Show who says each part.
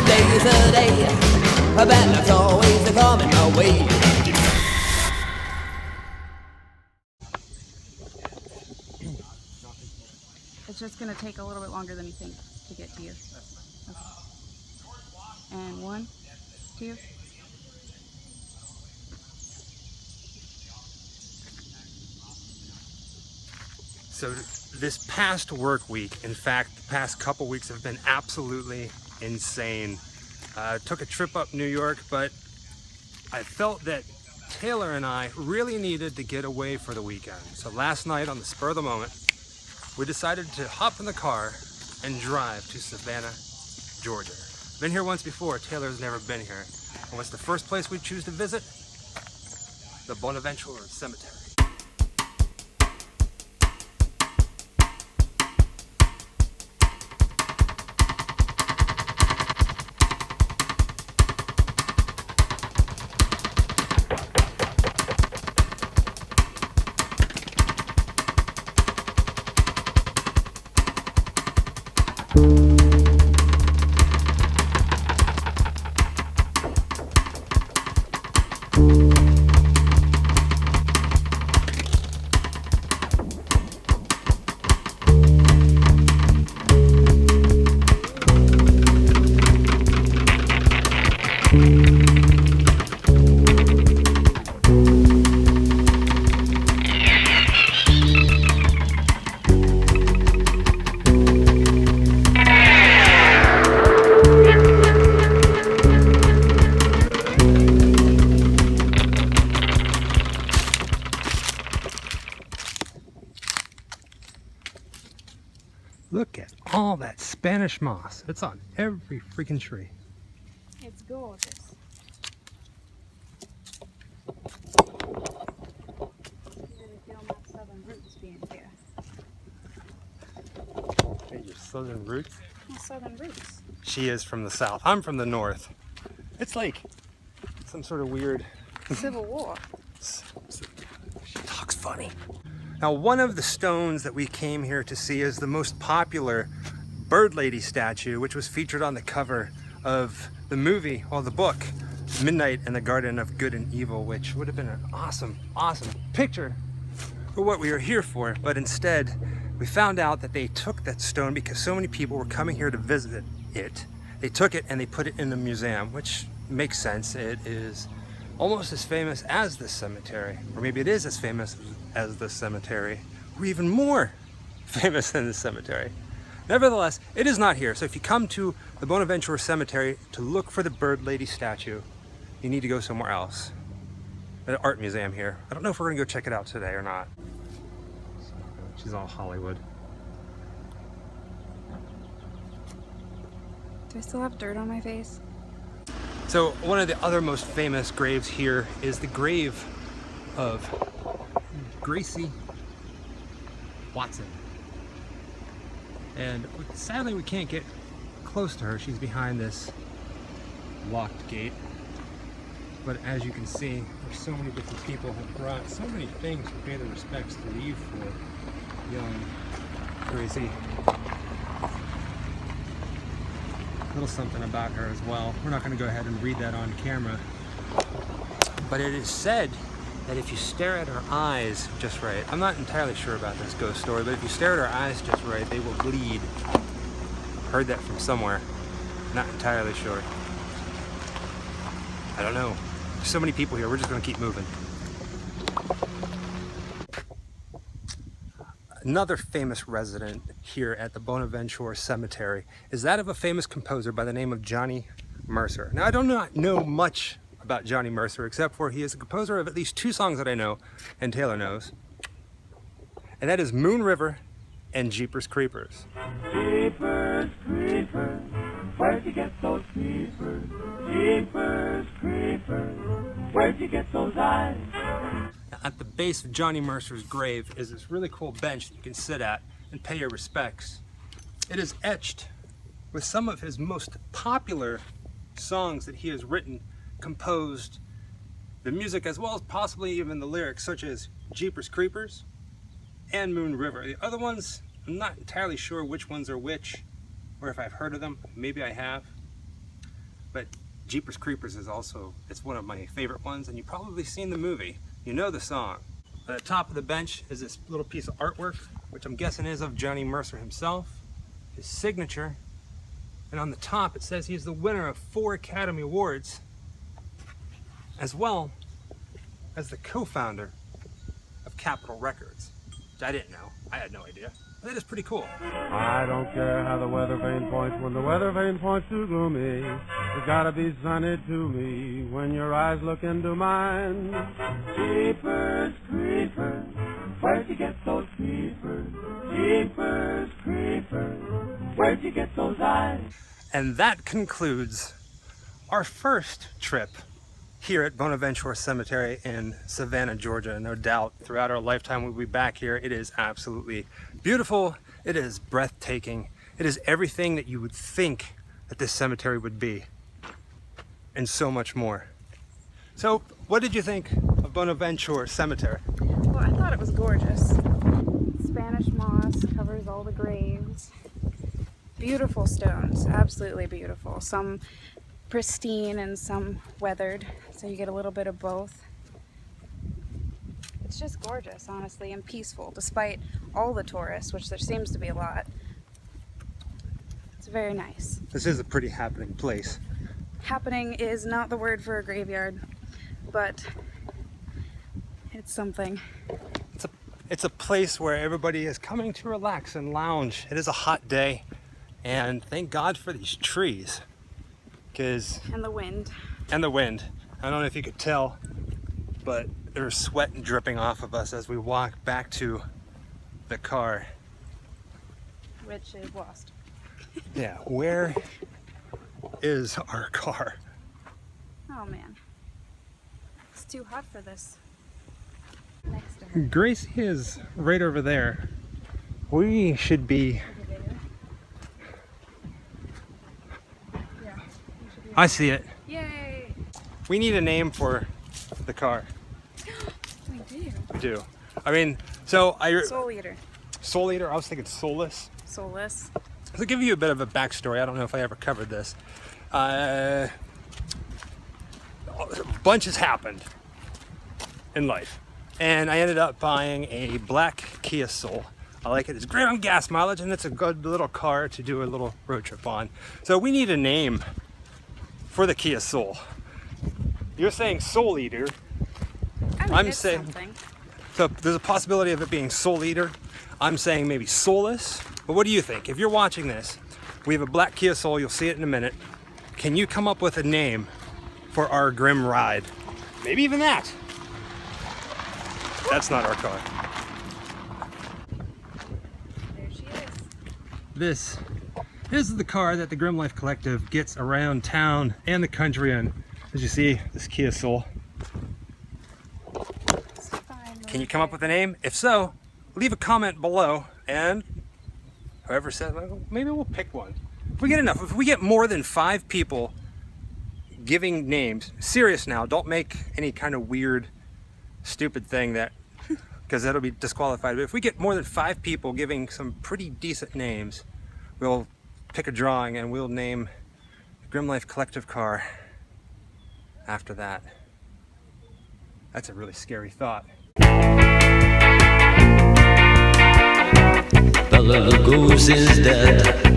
Speaker 1: days a day, a bad luck's always coming my way.
Speaker 2: It's just going to take a little bit longer than you think to get to you. Okay. And 1, 2.
Speaker 3: So this past work week, in fact, the past couple weeks have been absolutely insane. Took a trip up New York, but I felt that Taylor and I really needed to get away for the weekend. So last night, on the spur of the moment, we decided to hop in the car and drive to Savannah, Georgia. Been here once before, Taylor's never been here. And what's the first place we choose to visit? The Bonaventure Cemetery. Look at all that Spanish moss. It's on every freaking tree.
Speaker 2: It's gorgeous. You really feel my southern roots being here.
Speaker 3: Hey, your southern roots?
Speaker 2: My southern roots.
Speaker 3: She is from the south. I'm from the north. It's like some sort of weird
Speaker 2: Civil War.
Speaker 3: She talks funny. Now, one of the stones that we came here to see is the most popular Bird Lady statue, which was featured on the cover of the movie, or the book, Midnight in the Garden of Good and Evil, which would have been an awesome, awesome picture for what we were here for. But instead, we found out that they took that stone because so many people were coming here to visit it. They took it and they put it in a museum, which makes sense. It is almost as famous as this cemetery, or maybe it is as famous as the cemetery, or even more famous than the cemetery. Nevertheless, it is not here. So if you come to the Bonaventure Cemetery to look for the Bird Lady statue, you need to go somewhere else. An art museum here. I don't know if we're gonna go check it out today or not. She's all Hollywood.
Speaker 2: Do I still have dirt on my face?
Speaker 3: So one of the other most famous graves here is the grave of Gracie Watson. And sadly we can't get close to her. She's behind this locked gate. But as you can see, there's so many different people who have brought so many things to pay their respects to leave for young Gracie. A little something about her as well. We're not going to go ahead and read that on camera. But it is said that if you stare at her eyes just right, I'm not entirely sure about this ghost story, but if you stare at her eyes just right, they will bleed. Heard that from somewhere. Not entirely sure. I don't know. There's so many people here, we're just going to keep moving. Another famous resident here at the Bonaventure Cemetery is that of a famous composer by the name of Johnny Mercer. Now, I do not know much about Johnny Mercer, except for he is a composer of at least 2 songs that I know, and Taylor knows. And that is Moon River and Jeepers Creepers.
Speaker 4: Jeepers Creepers, where'd you get those creepers? Jeepers Creepers, where'd you get those eyes?
Speaker 3: Now, at the base of Johnny Mercer's grave is this really cool bench that you can sit at and pay your respects. It is etched with some of his most popular songs that he has written, composed, the music as well as possibly even the lyrics, such as Jeepers Creepers and Moon River. The other ones, I'm not entirely sure which ones are which, or if I've heard of them. Maybe I have. but Jeepers Creepers is also, it's one of my favorite ones, and you've probably seen the movie. You know the song. At the top of the bench is this little piece of artwork, which I'm guessing is of Johnny Mercer himself, his signature. And on the top it says he's the winner of 4 Academy Awards, as well as the co-founder of Capitol Records, which I didn't know. I had no idea. But that is pretty cool.
Speaker 5: I don't care how the weather vane points when the weather vane points too gloomy. It's gotta be sunny to me when your eyes look into mine.
Speaker 4: Jeepers Creepers, where'd you get those creepers? Jeepers Creepers, where'd you get those eyes?
Speaker 3: And that concludes our first trip here at Bonaventure Cemetery in Savannah, Georgia. No doubt throughout our lifetime we'll be back here. It is absolutely beautiful. It is breathtaking. It is everything that you would think that this cemetery would be, and so much more. So what did you think of Bonaventure Cemetery?
Speaker 2: Well, I thought it was gorgeous. Spanish moss covers all the graves. Beautiful stones, absolutely beautiful. Some pristine and some weathered, so you get a little bit of both. It's just gorgeous, honestly, and peaceful, despite all the tourists, which there seems to be a lot. It's very nice.
Speaker 3: This is a pretty happening place.
Speaker 2: Happening is not the word for a graveyard, but it's something.
Speaker 3: It's a place where everybody is coming to relax and lounge. It is a hot day, and thank God for these trees.
Speaker 2: And the wind.
Speaker 3: And the wind. I don't know if you could tell, but there's sweat dripping off of us as we walk back to the car.
Speaker 2: Which is lost.
Speaker 3: Yeah, where is our car?
Speaker 2: Oh man. It's too hot for this. Next to her.
Speaker 3: Gracie is right over there. We should be... I see it.
Speaker 2: Yay!
Speaker 3: We need a name for the car.
Speaker 2: We do.
Speaker 3: We do. I mean, so
Speaker 2: Soul Eater.
Speaker 3: Soul Eater, I was thinking Soulless.
Speaker 2: Soulless.
Speaker 3: To give you a bit of a backstory, I don't know if I ever covered this. A bunch has happened in life, and I ended up buying a black Kia Soul. I like it. It's great on gas mileage, and it's a good little car to do a little road trip on. So we need a name for the Kia Soul. You're saying Soul Eater. I'm
Speaker 2: it's
Speaker 3: saying
Speaker 2: something.
Speaker 3: so. There's a possibility of it being Soul Eater. I'm saying maybe Soulless. But what do you think? If you're watching this, we have a black Kia Soul. You'll see it in a minute. Can you come up with a name for our Grimm ride? Maybe even that. That's not our car.
Speaker 2: There she is.
Speaker 3: This is the car that the Grimm-Life Collective gets around town and the country in. As you see, this Kia Soul. Can you come up with a name? If so, leave a comment below, and whoever says, well, maybe we'll pick one. If we get enough, if we get more than 5 people giving names, serious now, don't make any kind of weird, stupid thing that, because that'll be disqualified. But if we get more than 5 people giving some pretty decent names, we'll pick a drawing and we'll name the Grimm-Life Collective car after that. That's a really scary thought.
Speaker 1: The little goose is dead.